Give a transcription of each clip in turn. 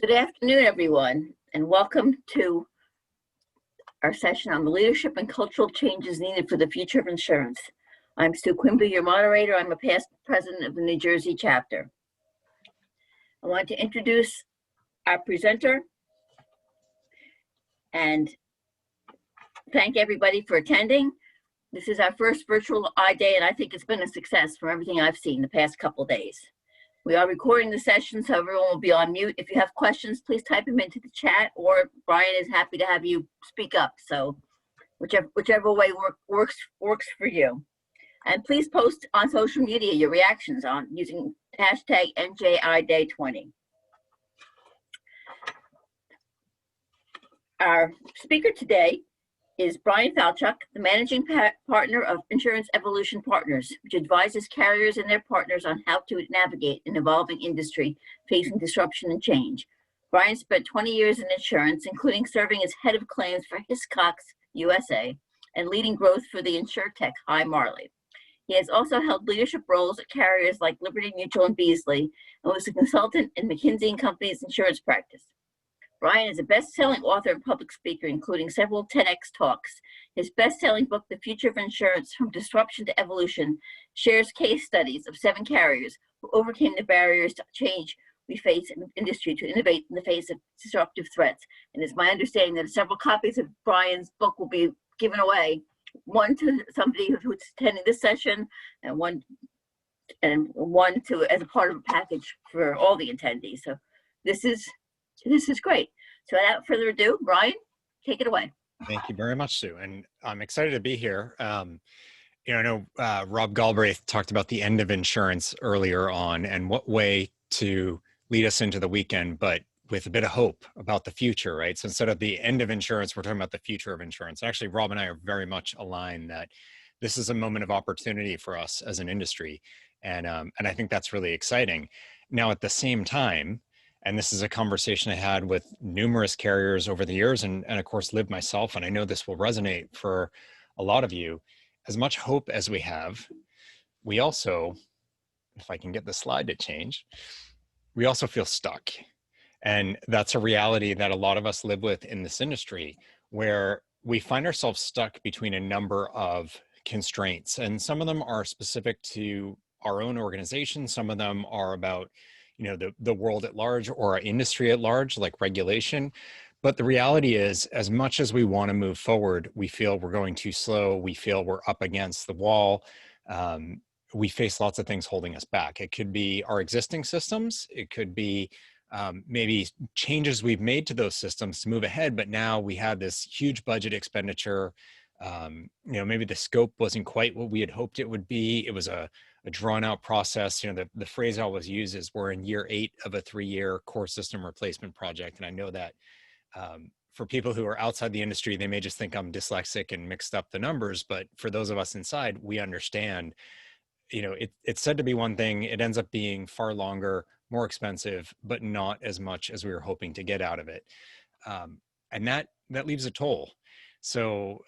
Good afternoon, everyone, and welcome to our session on the leadership and cultural changes needed for the future of insurance. I'm Sue Quimby, your moderator. I'm a past president of the New Jersey chapter. I want to introduce our presenter and thank everybody for attending. This is our first virtual I-Day, and I think it's been a success from everything I've seen the past couple of days. We are recording the session, so everyone will be on mute. If you have questions, please type them into the chat, or Bryan is happy to have you speak up. So whichever way works for you. And please post on social media your reactions on using hashtag NJIDay20. Our speaker today is Bryan Falchuk, the managing partner of Insurance Evolution Partners, which advises carriers and their partners on how to navigate an evolving industry facing disruption and change. Bryan spent 20 years in insurance, including serving as head of claims for Hiscox USA and leading growth for the insurtech Hi Marley. He has also held leadership roles at carriers like Liberty Mutual and Beasley, and was a consultant in McKinsey & Company's insurance practice. Bryan is a best-selling author and public speaker, including several TEDx talks. His best-selling book, The Future of Insurance: From Disruption to Evolution, shares case studies of 7 carriers who overcame the barriers to change we face in the industry to innovate in the face of disruptive threats. And it's my understanding that several copies of Bryan's book will be given away, one to somebody who's attending this session, and one to as a part of a package for all the attendees. So this is great. So without further ado, Bryan, take it away. Thank you very much, Sue. And I'm excited to be here. I know Rob Galbraith talked about the end of insurance earlier on and what way to lead us into the weekend, but with a bit of hope about the future, right? So instead of the end of insurance, we're talking about the future of insurance. Actually, Rob and I are very much aligned that this is a moment of opportunity for us as an industry. And I think that's really exciting. Now, at the same time, and this is a conversation I had with numerous carriers over the years and of course, Liv myself, and I know this will resonate for a lot of you. As much hope as we have, we also, if I can get the slide to change, we also feel stuck. And that's a reality that a lot of us live with in this industry, where we find ourselves stuck between a number of constraints. And some of them are specific to our own organization. Some of them are about the world at large or our industry at large, like regulation. But the reality is, as much as we want to move forward, we feel we're going too slow. We feel we're up against the wall. We face lots of things holding us back. It could be our existing systems. It could be maybe changes we've made to those systems to move ahead. But now we had this huge budget expenditure. Maybe the scope wasn't quite what we had hoped it would be. It was a drawn out process. The phrase I always use is we're in year 8 of a 3-year core system replacement project. And I know that for people who are outside the industry, they may just think I'm dyslexic and mixed up the numbers. But for those of us inside, we understand, it's said to be one thing. It ends up being far longer, more expensive, but not as much as we were hoping to get out of it. And that leaves a toll. So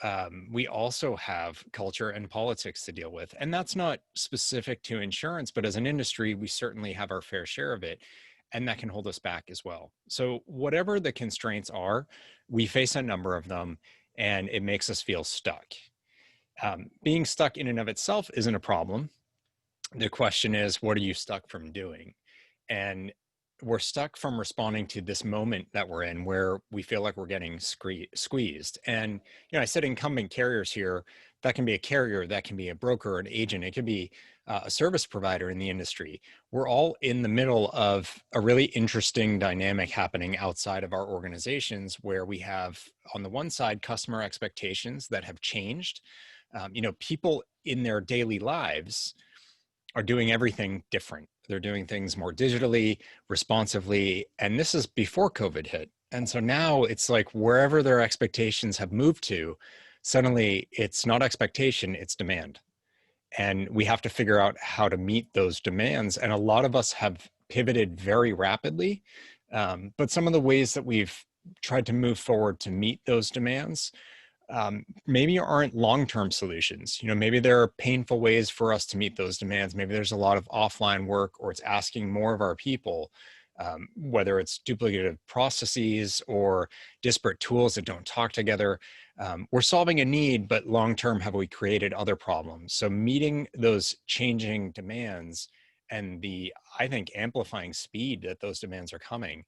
we also have culture and politics to deal with. And that's not specific to insurance, but as an industry, we certainly have our fair share of it. And that can hold us back as well. So whatever the constraints are, we face a number of them, and it makes us feel stuck. Being stuck in and of itself isn't a problem. The question is, what are you stuck from doing? And we're stuck from responding to this moment that we're in where we feel like we're getting squeezed. And, I said incumbent carriers here. That can be a carrier, that can be a broker, an agent, it could be a service provider in the industry. We're all in the middle of a really interesting dynamic happening outside of our organizations, where we have, on the one side, customer expectations that have changed. People in their daily lives are doing everything different. They're doing things more digitally, responsively, and this is before COVID hit. And so now it's like wherever their expectations have moved to, suddenly it's not expectation, it's demand. And we have to figure out how to meet those demands. And a lot of us have pivoted very rapidly, but some of the ways that we've tried to move forward to meet those demands maybe aren't long-term solutions. Maybe there are painful ways for us to meet those demands. Maybe there's a lot of offline work, or it's asking more of our people. whether it's duplicative processes or disparate tools that don't talk together. We're solving a need, but long-term, have we created other problems? So meeting those changing demands and the, I think, amplifying speed that those demands are coming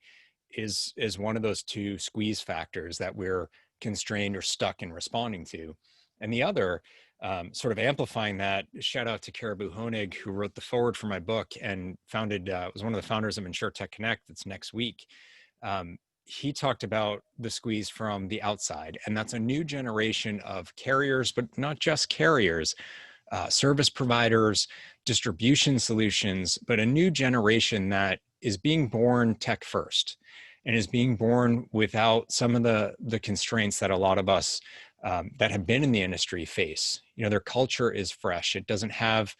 is one of those two squeeze factors that we're constrained or stuck in responding to. And the other, sort of amplifying that, shout out to Caribou Honig, who wrote the forward for my book and was one of the founders of InsurTech Connect that's next week. He talked about the squeeze from the outside, and that's a new generation of carriers, but not just carriers, service providers, distribution solutions, but a new generation that is being born tech first and is being born without some of the constraints that a lot of us that have been in the industry face. Their culture is fresh. It doesn't have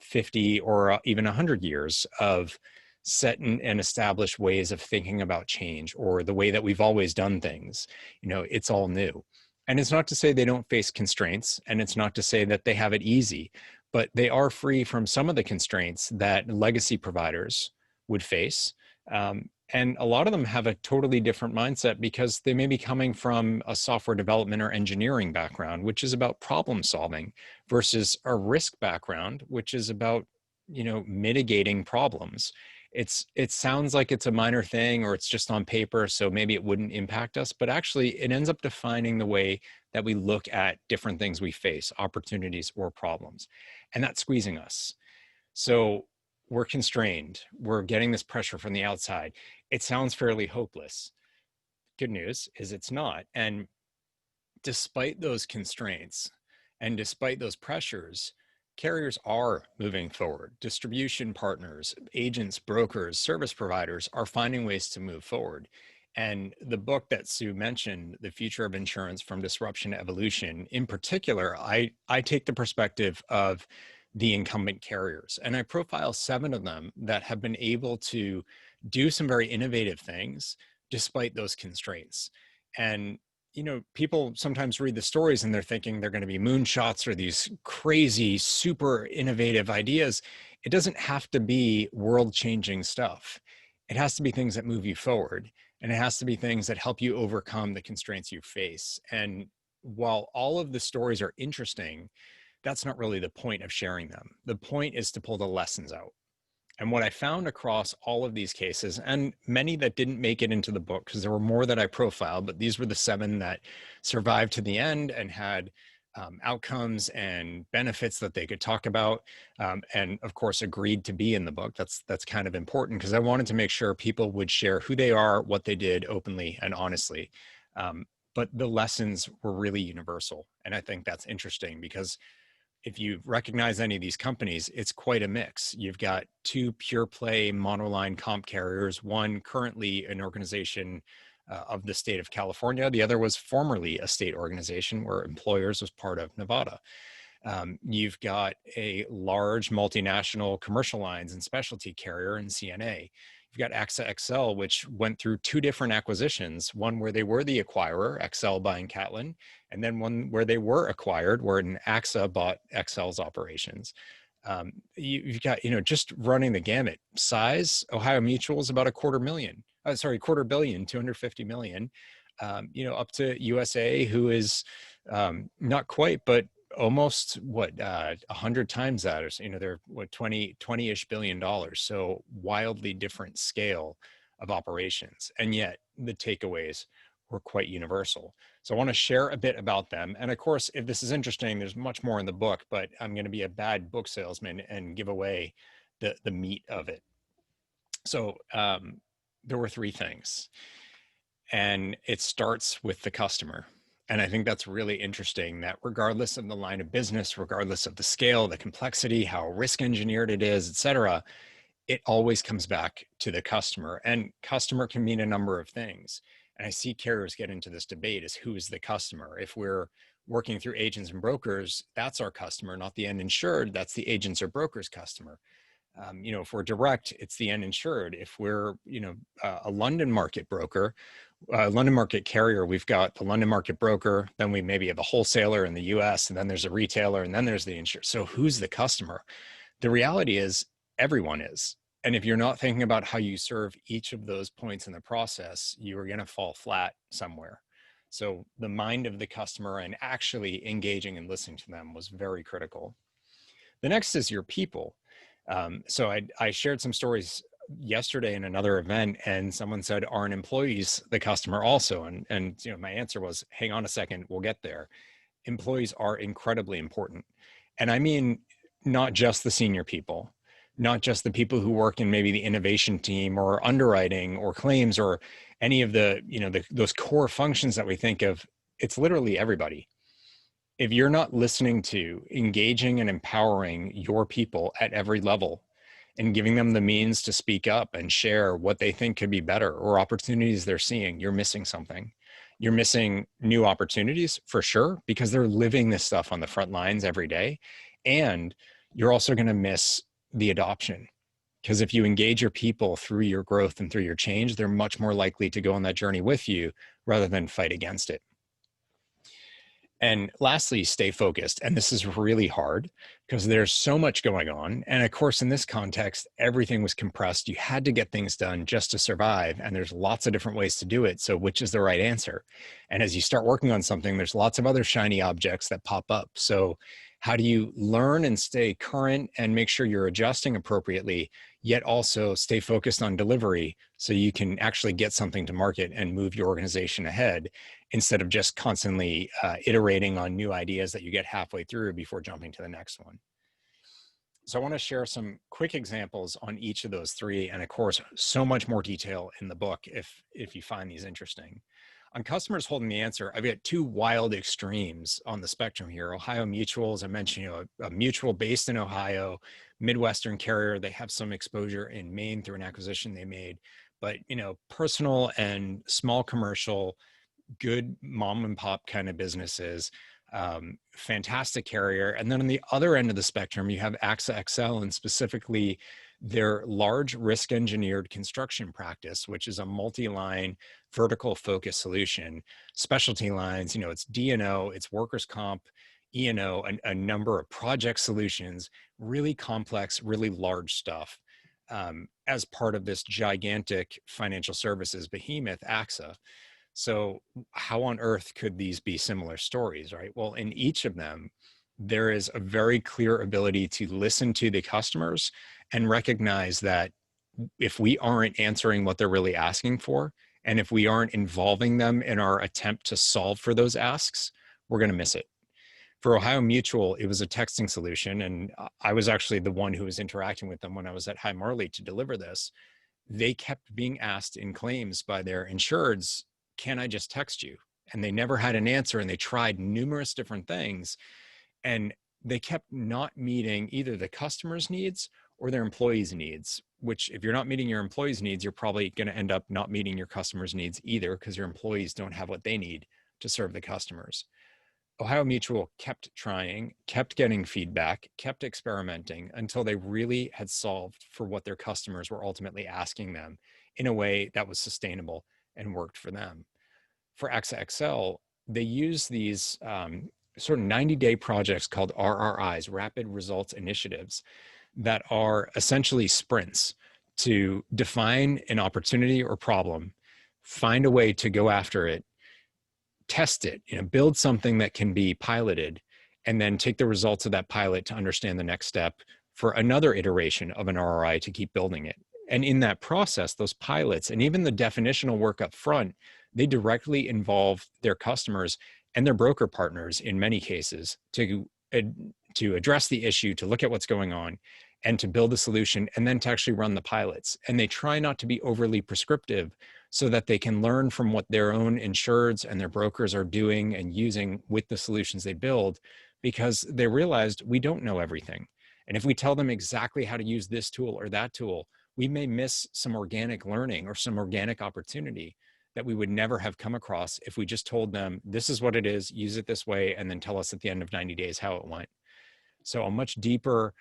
50 or even 100 years of set and established ways of thinking about change or the way that we've always done things. It's all new. And it's not to say they don't face constraints, and it's not to say that they have it easy, but they are free from some of the constraints that legacy providers would face. And a lot of them have a totally different mindset because they may be coming from a software development or engineering background, which is about problem solving, versus a risk background, which is about, mitigating problems. It sounds like it's a minor thing or it's just on paper, so maybe it wouldn't impact us, but actually it ends up defining the way that we look at different things we face, opportunities or problems, and that's squeezing us. So we're constrained. We're getting this pressure from the outside. It sounds fairly hopeless. Good news is it's not. And despite those constraints and despite those pressures, carriers are moving forward. Distribution partners, agents, brokers, service providers are finding ways to move forward. And the book that Sue mentioned, The Future of Insurance from Disruption to Evolution, in particular, I take the perspective of the incumbent carriers. And I profile 7 of them that have been able to do some very innovative things despite those constraints. And, people sometimes read the stories and they're thinking they're going to be moonshots or these crazy, super innovative ideas. It doesn't have to be world-changing stuff. It has to be things that move you forward. And it has to be things that help you overcome the constraints you face. And while all of the stories are interesting, that's not really the point of sharing them. The point is to pull the lessons out. And what I found across all of these cases, and many that didn't make it into the book, because there were more that I profiled, but these were the 7 that survived to the end and had outcomes and benefits that they could talk about, and of course agreed to be in the book. That's kind of important because I wanted to make sure people would share who they are, what they did openly and honestly. But the lessons were really universal. And I think that's interesting because if you recognize any of these companies, it's quite a mix. You've got 2 pure play monoline comp carriers, one currently an organization of the state of California. The other was formerly a state organization where Employers was part of Nevada. You've got a large multinational commercial lines and specialty carrier in CNA. You've got AXA XL, which went through 2 different acquisitions, one where they were the acquirer, XL buying Catlin, and then one where they were acquired, where an AXA bought XL's operations. You've got, just running the gamut. Size, Ohio Mutual is about $250 million, $250 million, up to USA, who is not quite, but almost 100 times that, or they're 20-ish billion dollars. So wildly different scale of operations, and yet the takeaways were quite universal. So I want to share a bit about them. And of course, if this is interesting, there's much more in the book, but I'm going to be a bad book salesman and give away the meat of it. So there were 3 things, and it starts with the customer. And I think that's really interesting that regardless of the line of business, regardless of the scale, the complexity, how risk engineered it is, et cetera, it always comes back to the customer. And customer can mean a number of things. And I see carriers get into this debate as who is the customer. If we're working through agents and brokers, that's our customer, not the end insured. That's the agents or brokers customer. If we're direct, it's the end insured. If we're, a London market broker, London market carrier, we've got the London market broker, then we maybe have a wholesaler in the US, and then there's a retailer, and then there's the insurer. So who's the customer? The reality is everyone is. And if you're not thinking about how you serve each of those points in the process, you are going to fall flat somewhere. So the mind of the customer and actually engaging and listening to them was very critical. The next is your people. I shared some stories yesterday in another event, and someone said, aren't employees the customer also? And my answer was, hang on a second, we'll get there. Employees are incredibly important. And I mean, not just the senior people, not just the people who work in maybe the innovation team or underwriting or claims or any of those core functions that we think of. It's literally everybody. If you're not listening to, engaging and empowering your people at every level and giving them the means to speak up and share what they think could be better or opportunities they're seeing, you're missing something. You're missing new opportunities for sure, because they're living this stuff on the front lines every day. And you're also going to miss the adoption, because if you engage your people through your growth and through your change, they're much more likely to go on that journey with you rather than fight against it. And lastly, stay focused. And this is really hard because there's so much going on. And of course, in this context, everything was compressed. You had to get things done just to survive. And there's lots of different ways to do it. So which is the right answer? And as you start working on something, there's lots of other shiny objects that pop up. So how do you learn and stay current and make sure you're adjusting appropriately, yet also stay focused on delivery so you can actually get something to market and move your organization ahead, instead of just constantly iterating on new ideas that you get halfway through before jumping to the next one. So I want to share some quick examples on each of those three. And of course, so much more detail in the book if you find these interesting. On customers holding the answer, I've got two wild extremes on the spectrum here. Ohio Mutual, as I mentioned, a mutual based in Ohio, Midwestern carrier. They have some exposure in Maine through an acquisition they made, but personal and small commercial, good mom and pop kind of businesses, fantastic carrier. And then on the other end of the spectrum, you have AXA XL, and specifically their large risk engineered construction practice, which is a multi-line vertical focus solution, specialty lines, it's D&O, it's workers' comp, E&O, a number of project solutions, really complex, really large stuff, as part of this gigantic financial services behemoth, AXA. So how on earth could these be similar stories, right? Well, in each of them, there is a very clear ability to listen to the customers and recognize that if we aren't answering what they're really asking for, and if we aren't involving them in our attempt to solve for those asks, we're going to miss it. For Ohio Mutual, it was a texting solution, and I was actually the one who was interacting with them when I was at High Marley to deliver this. They kept being asked in claims by their insureds, can I just text you? And they never had an answer, and they tried numerous different things, and they kept not meeting either the customer's needs or their employees' needs, which if you're not meeting your employees' needs, you're probably going to end up not meeting your customers' needs either, because your employees don't have what they need to serve the customers. Ohio Mutual kept trying, kept getting feedback, kept experimenting until they really had solved for what their customers were ultimately asking them in a way that was sustainable and worked for them. For AXA XL, they use these sort of 90-day projects called RRIs, Rapid Results Initiatives, that are essentially sprints to define an opportunity or problem, find a way to go after it, test it, build something that can be piloted, and then take the results of that pilot to understand the next step for another iteration of an RRI to keep building it. And in that process, those pilots and even the definitional work up front, they directly involve their customers and their broker partners in many cases to address the issue, to look at what's going on, and to build a solution, and then to actually run the pilots. And they try not to be overly prescriptive so that they can learn from what their own insureds and their brokers are doing and using with the solutions they build, because they realized we don't know everything. And if we tell them exactly how to use this tool or that tool, we may miss some organic learning or some organic opportunity that we would never have come across if we just told them, this is what it is, use it this way, and then tell us at the end of 90 days how it went. So a much deeper,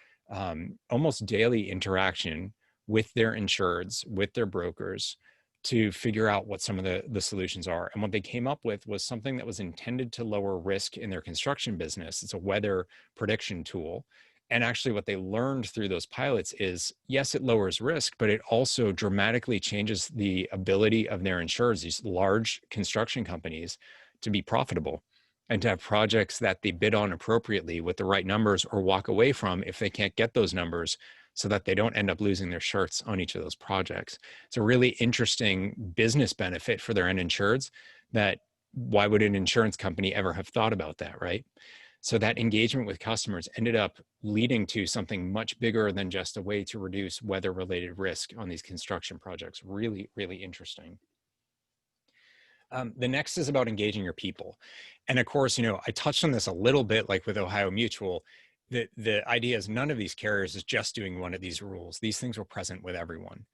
almost daily interaction with their insureds, with their brokers, to figure out what some of the solutions are. And what they came up with was something that was intended to lower risk in their construction business. It's a weather prediction tool. And actually what they learned through those pilots is, yes, it lowers risk, but it also dramatically changes the ability of their insurers, these large construction companies, to be profitable and to have projects that they bid on appropriately with the right numbers or walk away from if they can't get those numbers, so that they don't end up losing their shirts on each of those projects. It's a really interesting business benefit for their end insureds that why would an insurance company ever have thought about that, right? So that engagement with customers ended up leading to something much bigger than just a way to reduce weather-related risk on these construction projects. Really, really interesting. The next is about engaging your people. And of course, I touched on this a little bit, like with Ohio Mutual. The idea is none of these carriers is just doing one of these rules. These things were present with everyone.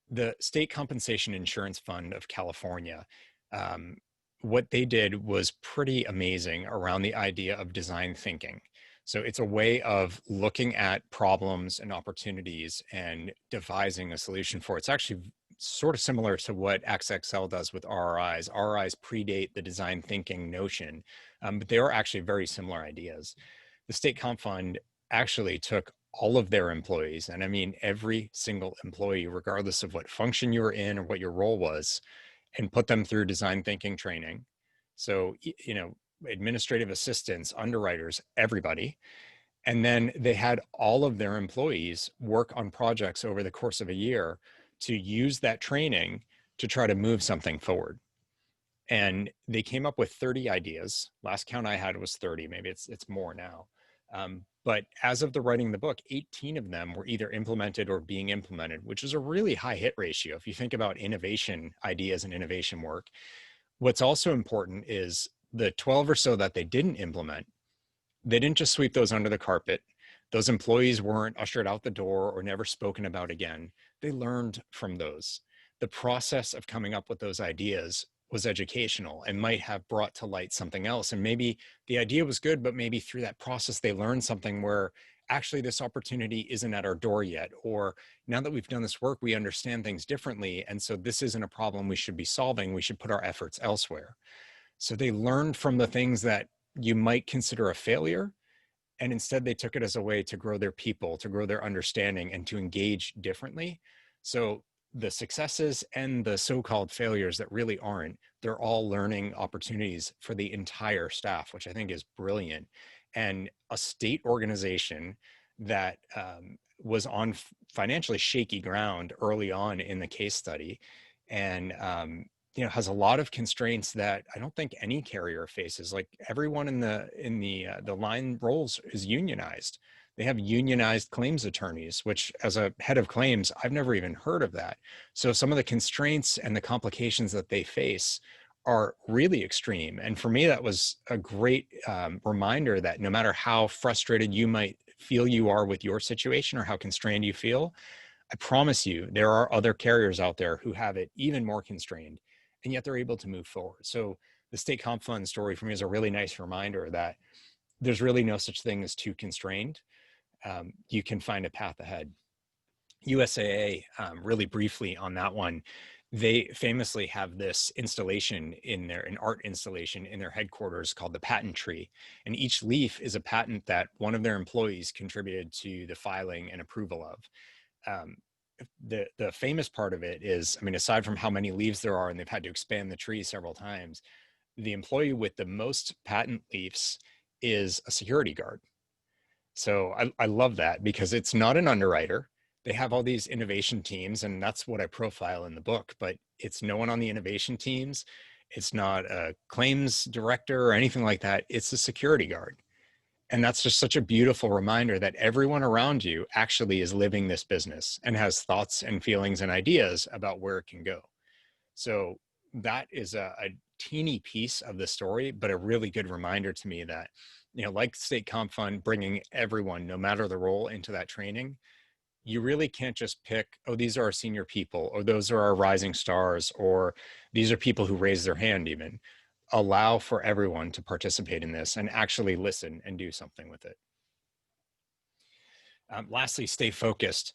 The State Compensation Insurance Fund of California, um, what they did was pretty amazing around the idea of design thinking. So it's a way of looking at problems and opportunities and devising a solution for it. It's actually sort of similar to what XXL does with RRIs. RRIs predate the design thinking notion, but they are actually very similar ideas. The State Comp Fund actually took all of their employees, and I mean every single employee, regardless of what function you were in or what your role was, and put them through design thinking training. So, administrative assistants, underwriters, everybody. And then they had all of their employees work on projects over the course of a year to use that training to try to move something forward. And they came up with 30 ideas. Last count I had was 30. Maybe it's more now. But as of the writing the book, 18 of them were either implemented or being implemented, which is a really high hit ratio. If you think about innovation ideas and innovation work, what's also important is the 12 or so that they didn't implement, they didn't just sweep those under the carpet. Those employees weren't ushered out the door or never spoken about again. They learned from those. The process of coming up with those ideas was educational and might have brought to light something else. And maybe the idea was good, but maybe through that process, they learned something where actually this opportunity isn't at our door yet. Or now that we've done this work, we understand things differently. And so this isn't a problem we should be solving. We should put our efforts elsewhere. So they learned from the things that you might consider a failure, and instead they took it as a way to grow their people, to grow their understanding, and to engage differently. So the successes and the so-called failures that really aren't, they're all learning opportunities for the entire staff, which I think is brilliant. And a state organization that was on financially shaky ground early on in the case study, and has a lot of constraints that I don't think any carrier faces. Like everyone in the line roles is unionized. They have unionized claims attorneys, which as a head of claims, I've never even heard of that. So some of the constraints and the complications that they face are really extreme. And for me, that was a great reminder that no matter how frustrated you might feel you are with your situation or how constrained you feel, I promise you, there are other carriers out there who have it even more constrained, and yet they're able to move forward. So the State Comp Fund story for me is a really nice reminder that there's really no such thing as too constrained. You can find a path ahead. USAA, really briefly on that one, they famously have this installation an art installation in their headquarters called the patent tree. And each leaf is a patent that one of their employees contributed to the filing and approval of. The famous part of it is, I mean, aside from how many leaves there are, and they've had to expand the tree several times, the employee with the most patent leaves is a security guard. So I love that because it's not an underwriter. They have all these innovation teams, and that's what I profile in the book, but it's no one on the innovation teams. It's not a claims director or anything like that. It's a security guard. And that's just such a beautiful reminder that everyone around you actually is living this business and has thoughts and feelings and ideas about where it can go. So that is a teeny piece of the story, but a really good reminder to me that, like State Comp Fund, bringing everyone, no matter the role, into that training, you really can't just pick, oh, these are our senior people, or those are our rising stars, or these are people who raise their hand even. Allow for everyone to participate in this and actually listen and do something with it. Lastly, stay focused.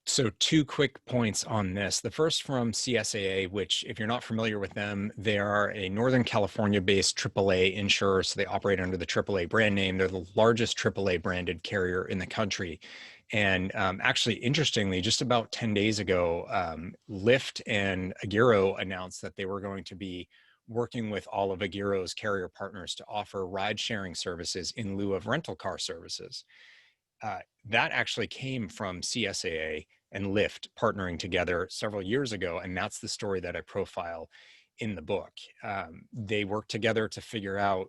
So two quick points on this. The first from CSAA, which if you're not familiar with them, they are a Northern California-based AAA insurer. So they operate under the AAA brand name. They're the largest AAA branded carrier in the country. And actually, interestingly, just about 10 days ago, Lyft and Agiro announced that they were going to be working with all of Agiro's carrier partners to offer ride-sharing services in lieu of rental car services. That actually came from CSAA and Lyft partnering together several years ago, and that's the story that I profile in the book. They worked together to figure out,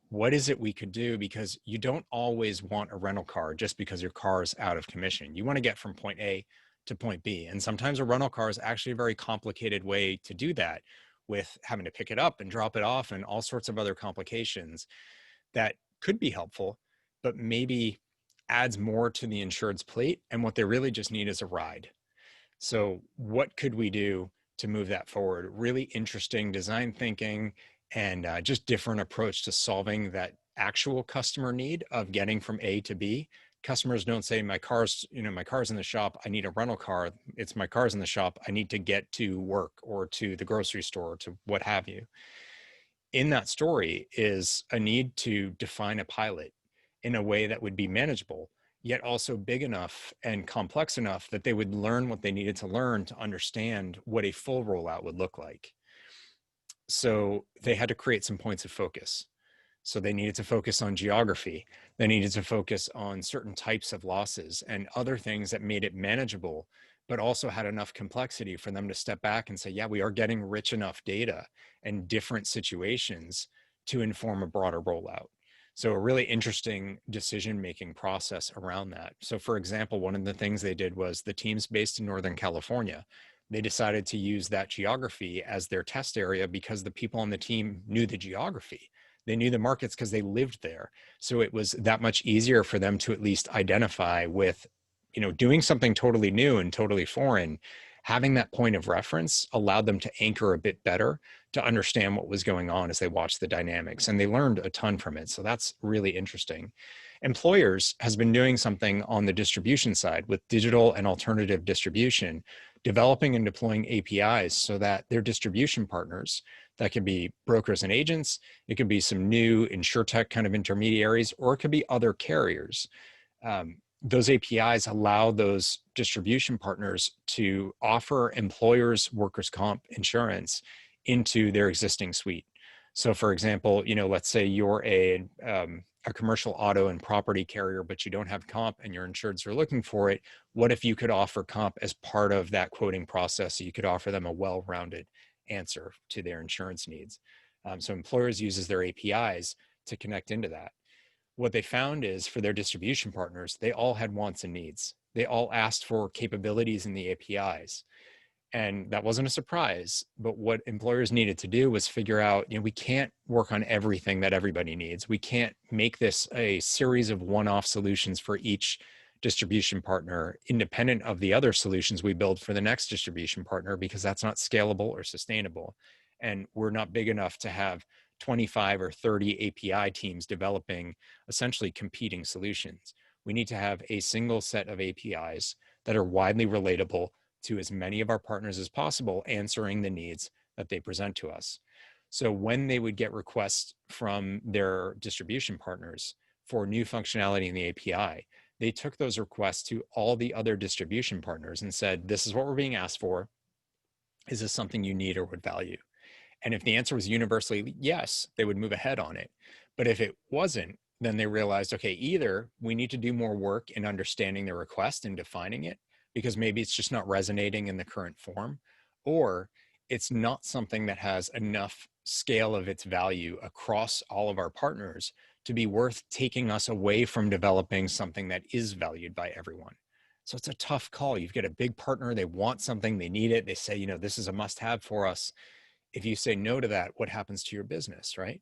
what is it we could do, because you don't always want a rental car just because your car is out of commission. You want to get from point A to point B, and sometimes a rental car is actually a very complicated way to do that, with having to pick it up and drop it off and all sorts of other complications that could be helpful, but maybe adds more to the insured's plate, and what they really just need is a ride. So what could we do to move that forward? Really interesting design thinking, and just different approach to solving that actual customer need of getting from A to B. Customers don't say, my car's in the shop, I need a rental car. It's my car's in the shop, I need to get to work or to the grocery store or to what have you. In that story is a need to define a pilot in a way that would be manageable, yet also big enough and complex enough that they would learn what they needed to learn to understand what a full rollout would look like. So they had to create some points of focus. So they needed to focus on geography. They needed to focus on certain types of losses and other things that made it manageable, but also had enough complexity for them to step back and say, yeah, we are getting rich enough data and different situations to inform a broader rollout. So a really interesting decision-making process around that. So for example, one of the things they did was, the team's based in Northern California. They decided to use that geography as their test area because the people on the team knew the geography. They knew the markets because they lived there. So it was that much easier for them to at least identify with, doing something totally new and totally foreign. Having that point of reference allowed them to anchor a bit better, to understand what was going on as they watched the dynamics. And they learned a ton from it. So that's really interesting. Employers has been doing something on the distribution side with digital and alternative distribution, developing and deploying APIs so that their distribution partners, that could be brokers and agents, it could be some new insurtech kind of intermediaries, or it could be other carriers. Those APIs allow those distribution partners to offer employers workers' comp insurance into their existing suite. So for example, let's say you're a commercial auto and property carrier, but you don't have comp and your insureds are looking for it. What if you could offer comp as part of that quoting process, so you could offer them a well-rounded answer to their insurance needs? So employers uses their APIs to connect into that. What they found is, for their distribution partners, they all had wants and needs. They all asked for capabilities in the APIs. And that wasn't a surprise, but what employers needed to do was figure out, we can't work on everything that everybody needs. We can't make this a series of one-off solutions for each distribution partner, independent of the other solutions we build for the next distribution partner, because that's not scalable or sustainable. And we're not big enough to have 25 or 30 API teams developing essentially competing solutions. We need to have a single set of APIs that are widely relatable to as many of our partners as possible, answering the needs that they present to us. So when they would get requests from their distribution partners for new functionality in the API, they took those requests to all the other distribution partners and said, this is what we're being asked for. Is this something you need or would value? And if the answer was universally yes, they would move ahead on it. But if it wasn't, then they realized, okay, either we need to do more work in understanding the request and defining it, because maybe it's just not resonating in the current form, or it's not something that has enough scale of its value across all of our partners to be worth taking us away from developing something that is valued by everyone. So it's a tough call. You've got a big partner, they want something, they need it. They say, this is a must-have for us. If you say no to that, what happens to your business, right?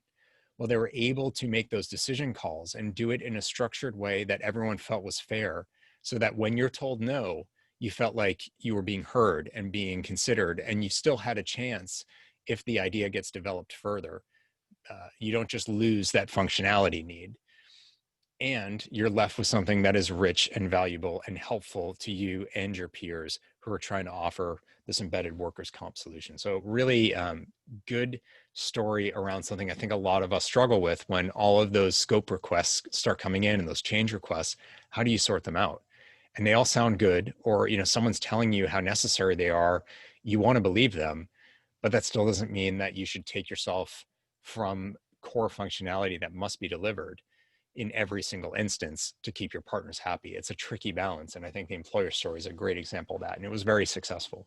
Well, they were able to make those decision calls and do it in a structured way that everyone felt was fair, so that when you're told no, you felt like you were being heard and being considered, and you still had a chance if the idea gets developed further. You don't just lose that functionality need. and you're left with something that is rich and valuable and helpful to you and your peers who are trying to offer this embedded workers' comp solution. So really good story around something I think a lot of us struggle with when all of those scope requests start coming in and those change requests. How do you sort them out? And they all sound good, or someone's telling you how necessary they are. You want to believe them, but that still doesn't mean that you should take yourself from core functionality that must be delivered in every single instance to keep your partners happy. It's a tricky balance. And I think the employer story is a great example of that. And it was very successful.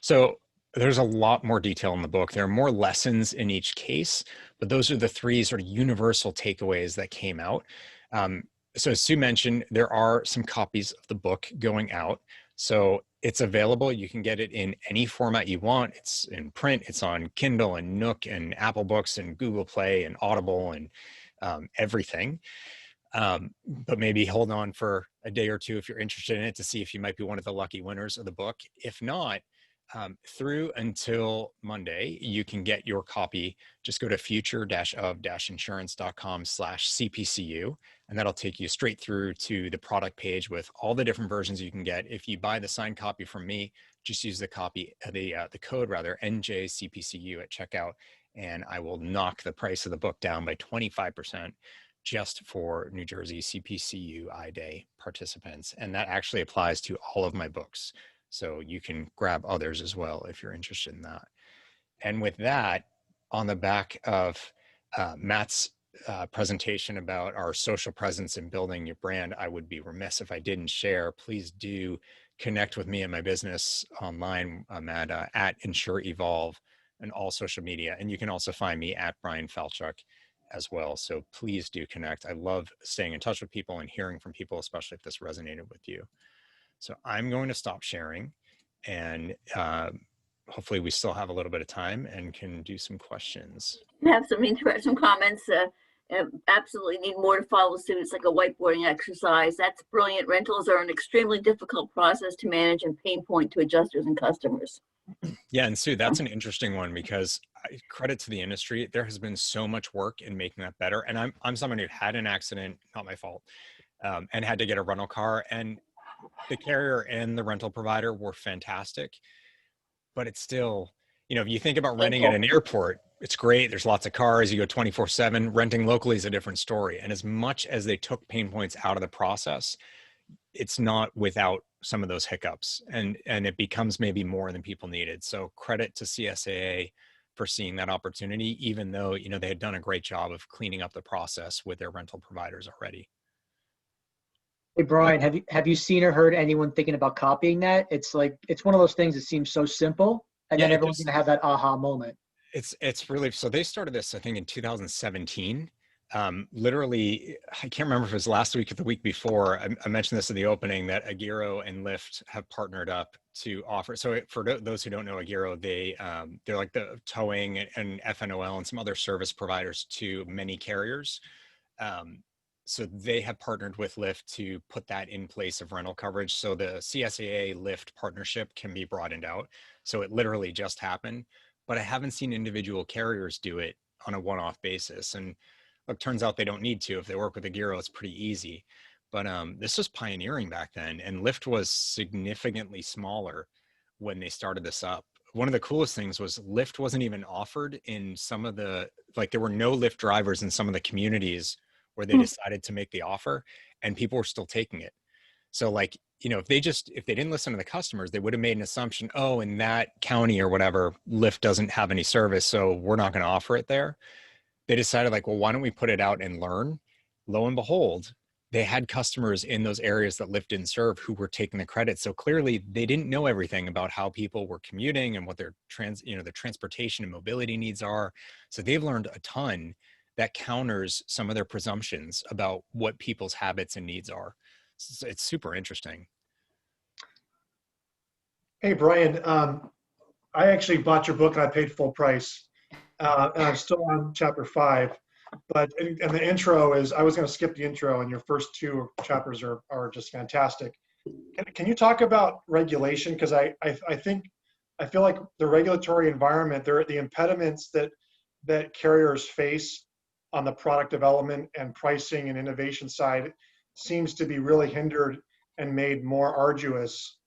So there's a lot more detail in the book. There are more lessons in each case, but those are the three sort of universal takeaways that came out. So as Sue mentioned, there are some copies of the book going out. So it's available. You can get it in any format you want. It's in print. It's on Kindle and Nook and Apple Books and Google Play and Audible and everything. But maybe hold on for a day or two if you're interested in it to see if you might be one of the lucky winners of the book. If not, through until Monday, you can get your copy. Just go to future-of-insurance.com/CPCU, and that'll take you straight through to the product page with all the different versions you can get. If you buy the signed copy from me, just use the code NJCPCU at checkout, and I will knock the price of the book down by 25% just for New Jersey CPCU I-Day participants. And that actually applies to all of my books. So you can grab others as well if you're interested in that. And with that, on the back of Matt's presentation about our social presence and building your brand, I would be remiss if I didn't share. Please do connect with me and my business online. I'm at Insure Evolve and all social media. And you can also find me at Bryan Falchuk as well. So please do connect. I love staying in touch with people and hearing from people, especially if this resonated with you. So I'm going to stop sharing, and hopefully we still have a little bit of time and can do some questions. Have some comments. Absolutely need more to follow suit. It's like a whiteboarding exercise. That's brilliant. Rentals are an extremely difficult process to manage and pain point to adjusters and customers. Yeah, and Sue, that's an interesting one because credit to the industry. There has been so much work in making that better. And I'm someone who had an accident, not my fault, and had to get a rental car. And the carrier and the rental provider were fantastic, but it's still, if you think about renting at an airport, it's great. There's lots of cars. You go 24/7. Renting locally is a different story. And as much as they took pain points out of the process, it's not without some of those hiccups, and it becomes maybe more than people needed. So credit to CSAA for seeing that opportunity, even though, they had done a great job of cleaning up the process with their rental providers already. Hey, Brian, have you seen or heard anyone thinking about copying that? It's one of those things that seems so simple, and then everyone's going to have that aha moment. It's really, so they started this, I think, in 2017. Literally, I can't remember if it was last week or the week before. I mentioned this in the opening that Agiro and Lyft have partnered up to offer. So for those who don't know Agiro, they're like the towing and FNOL and some other service providers to many carriers. So they have partnered with Lyft to put that in place of rental coverage. So the CSAA Lyft partnership can be broadened out. So it literally just happened, but I haven't seen individual carriers do it on a one-off basis. And look, turns out they don't need to. If they work with Agiro, it's pretty easy. But this was pioneering back then, and Lyft was significantly smaller when they started this up. One of the coolest things was Lyft wasn't even offered in some of the, there were no Lyft drivers in some of the communities where they decided to make the offer, and people were still taking it. So if they didn't listen to the customers, they would have made an assumption, oh, in that county or whatever, Lyft doesn't have any service, so we're not going to offer it there. They decided well, why don't we put it out and learn? Lo and behold, they had customers in those areas that Lyft didn't serve who were taking the credit. So clearly they didn't know everything about how people were commuting and what their their transportation and mobility needs are. So they've learned a ton that counters some of their presumptions about what people's habits and needs are. So it's super interesting. Hey, Brian, I actually bought your book and I paid full price. And I'm still on chapter 5, but and the intro is, I was going to skip the intro, and your first 2 chapters are just fantastic. Can you talk about regulation? Because I feel like the regulatory environment, the impediments that carriers face on the product development and pricing and innovation side seems to be really hindered and made more arduous.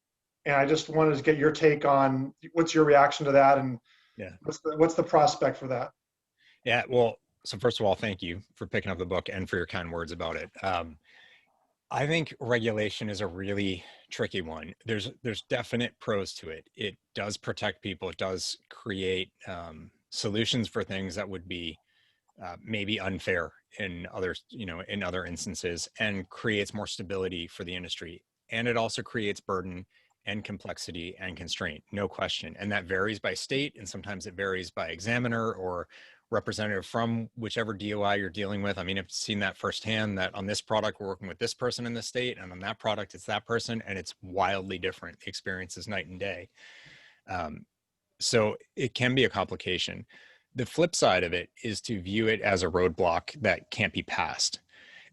And I just wanted to get your take on what's your reaction to that, and Yeah. what's the prospect for that? Yeah. Well, so first of all, thank you for picking up the book and for your kind words about it. I think regulation is a really tricky one. There's definite pros to it. It does protect people. It does create solutions for things that would be maybe unfair in others, in other instances, and creates more stability for the industry. And it also creates burden and complexity and constraint, no question. And that varies by state, and sometimes it varies by examiner or representative from whichever DOI you're dealing with. I mean, I've seen that firsthand, that on this product, we're working with this person in the state, and on that product, it's that person, and it's wildly different. The experience is night and day. So it can be a complication. The flip side of it is to view it as a roadblock that can't be passed.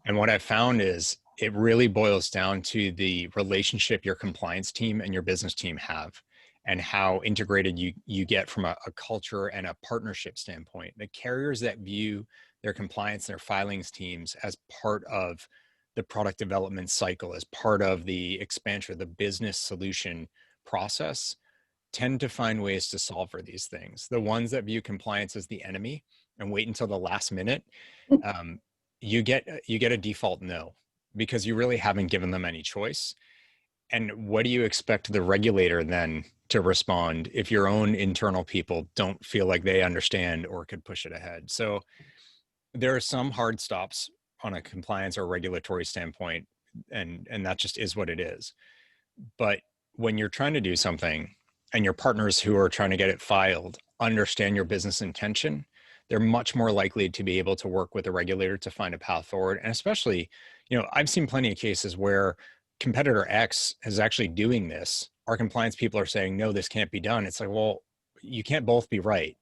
And what I've found is it really boils down to the relationship your compliance team and your business team have, and how integrated you get from a culture and a partnership standpoint. The carriers that view their compliance, their filings teams as part of the product development cycle, as part of the expansion of the business solution process, tend to find ways to solve for these things. The ones that view compliance as the enemy and wait until the last minute, you get a default no, because you really haven't given them any choice. And what do you expect the regulator then to respond if your own internal people don't feel like they understand or could push it ahead? So there are some hard stops on a compliance or regulatory standpoint, and that just is what it is. But when you're trying to do something and your partners who are trying to get it filed understand your business intention, they're much more likely to be able to work with the regulator to find a path forward. And especially, I've seen plenty of cases where competitor X is actually doing this. Our compliance people are saying, no, this can't be done. It's like, well, you can't both be right.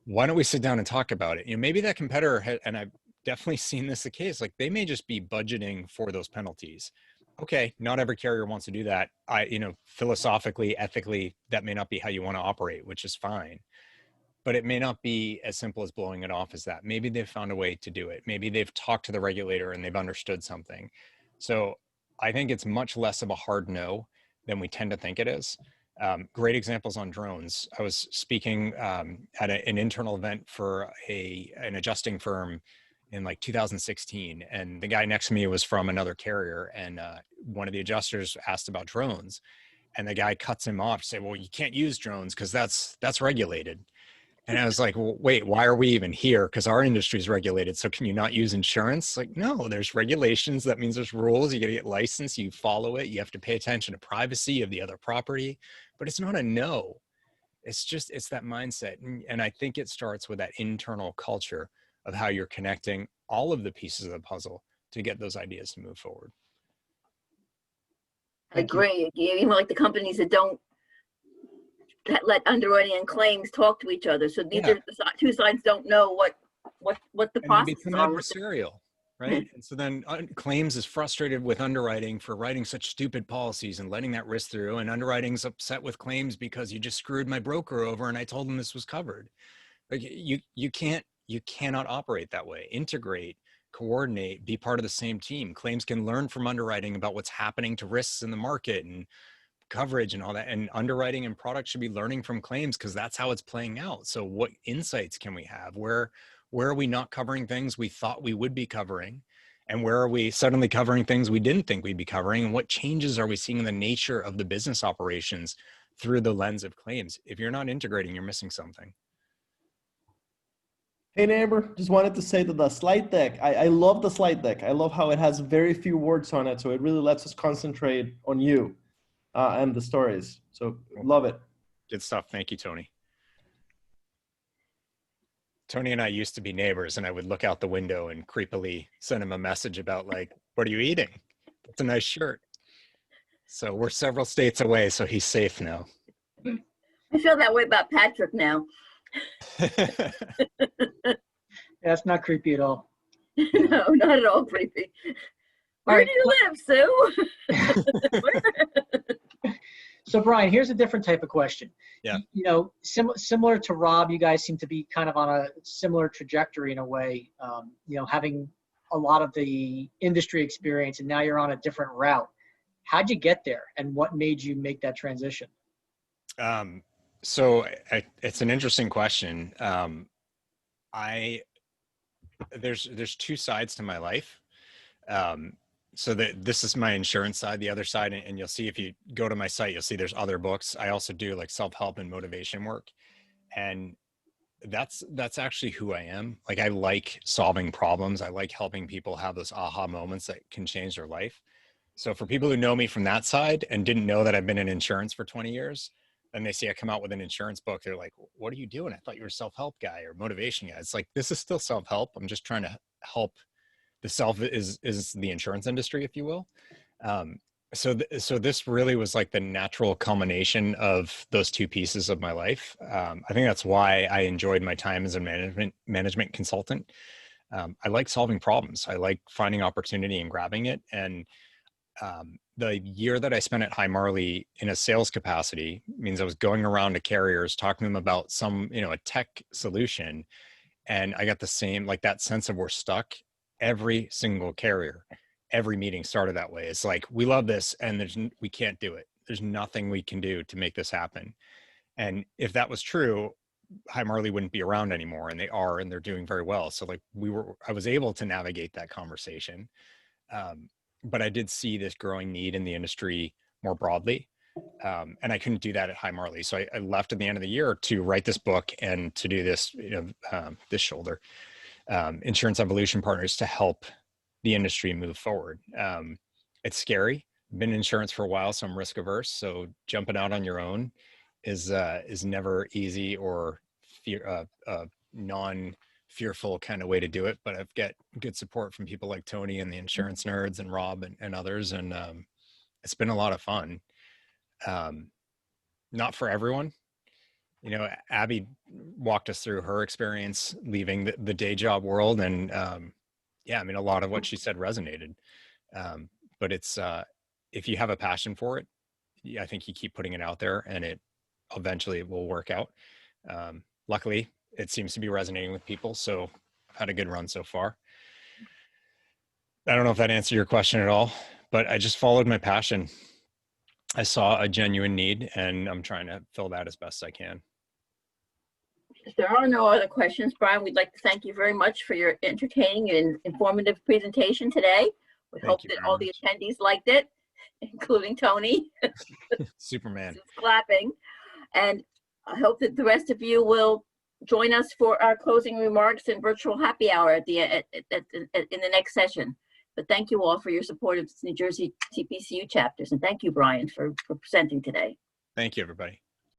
Why don't we sit down and talk about it? Maybe that competitor and I've definitely seen this the case, like they may just be budgeting for those penalties. Okay, not every carrier wants to do that. Philosophically, ethically, that may not be how you want to operate, which is fine. But it may not be as simple as blowing it off as that. Maybe they've found a way to do it. Maybe they've talked to the regulator and they've understood something. So I think it's much less of a hard no than we tend to think it is. Great examples on drones. I was speaking at an internal event for an adjusting firm in like 2016, and the guy next to me was from another carrier, and one of the adjusters asked about drones, and the guy cuts him off to say, well, you can't use drones because that's regulated. And I was like, well, wait, why are we even here? Because our industry is regulated. So can you not use insurance? Like, no, there's regulations. That means there's rules. You got to get licensed. You follow it. You have to pay attention to privacy of the other property. But it's not a no. It's that mindset. And I think it starts with that internal culture of how you're connecting all of the pieces of the puzzle to get those ideas to move forward. I agree. Even like the companies that don't let underwriting and claims talk to each other. So neither the two sides don't know what the process is. They become adversarial, right? And so then claims is frustrated with underwriting for writing such stupid policies and letting that risk through. And underwriting's upset with claims because you just screwed my broker over and I told them this was covered. Like you cannot operate that way. Integrate, coordinate, be part of the same team. Claims can learn from underwriting about what's happening to risks in the market and coverage and all that, and underwriting and product should be learning from claims because that's how it's playing out. So what insights can we have? Where are we not covering things we thought we would be covering, and where are we suddenly covering things we didn't think we'd be covering, and what changes are we seeing in the nature of the business operations through the lens of claims? If you're not integrating, you're missing something. Hey neighbor, just wanted to say that the slide deck, I love the slide deck. I love how it has very few words on it, so it really lets us concentrate on you and the stories. So love it. Good stuff. Thank you, Tony. Tony and I used to be neighbors, and I would look out the window and creepily send him a message about like, what are you eating? That's a nice shirt. So we're several states away, so he's safe now. I feel that way about Patrick now. That's not creepy at all. No, not at all creepy. Where do you live, Sue? So Brian, here's a different type of question. Yeah. You know, similar to Rob, you guys seem to be kind of on a similar trajectory in a way, you know, having a lot of the industry experience, and now you're on a different route. How'd you get there, and what made you make that transition? It's an interesting question. There's two sides to my life. This is my insurance side, the other side, and you'll see if you go to my site, you'll see there's other books. I also do like self-help and motivation work. And that's actually who I am. Like, I like solving problems. I like helping people have those aha moments that can change their life. So for people who know me from that side and didn't know that I've been in insurance for 20 years, and they see I come out with an insurance book, they're like, what are you doing? I thought you were a self-help guy or motivation guy. It's like, this is still self-help. I'm just trying to help. The self is the insurance industry, if you will. So this really was like the natural culmination of those two pieces of my life. I think that's why I enjoyed my time as a management consultant. I like solving problems. I like finding opportunity and grabbing it. And the year that I spent at High Marley in a sales capacity means I was going around to carriers, talking to them about some, a tech solution. And I got the same, like, that sense of we're stuck. Every single carrier, every meeting started that way. It's like, we love this and we can't do it. There's nothing we can do to make this happen. And if that was true, High Marley wouldn't be around anymore, and they're doing very well. So like I was able to navigate that conversation. But I did see this growing need in the industry more broadly. And I couldn't do that at High Marley. So I left at the end of the year to write this book and to do this, this shoulder. Insurance Evolution Partners, to help the industry move forward. It's scary. I've been in insurance for a while, so I'm risk averse. So jumping out on your own is never easy or non-fearful kind of way to do it. But I've got good support from people like Tony and the insurance nerds and Rob and others. And it's been a lot of fun. Not for everyone. Abby walked us through her experience leaving the day job world. And a lot of what she said resonated. But it's, if you have a passion for it, I think you keep putting it out there and it eventually will work out. Luckily, it seems to be resonating with people. So I've had a good run so far. I don't know if that answered your question at all, but I just followed my passion. I saw a genuine need and I'm trying to fill that as best I can. If there are no other questions, Brian, we'd like to thank you very much for your entertaining and informative presentation today. We hope that all the attendees liked it, including Tony. Superman. Clapping. And I hope that the rest of you will join us for our closing remarks and virtual happy hour in the next session. But thank you all for your support of New Jersey TPCU chapters. And thank you, Brian, for presenting today. Thank you, everybody.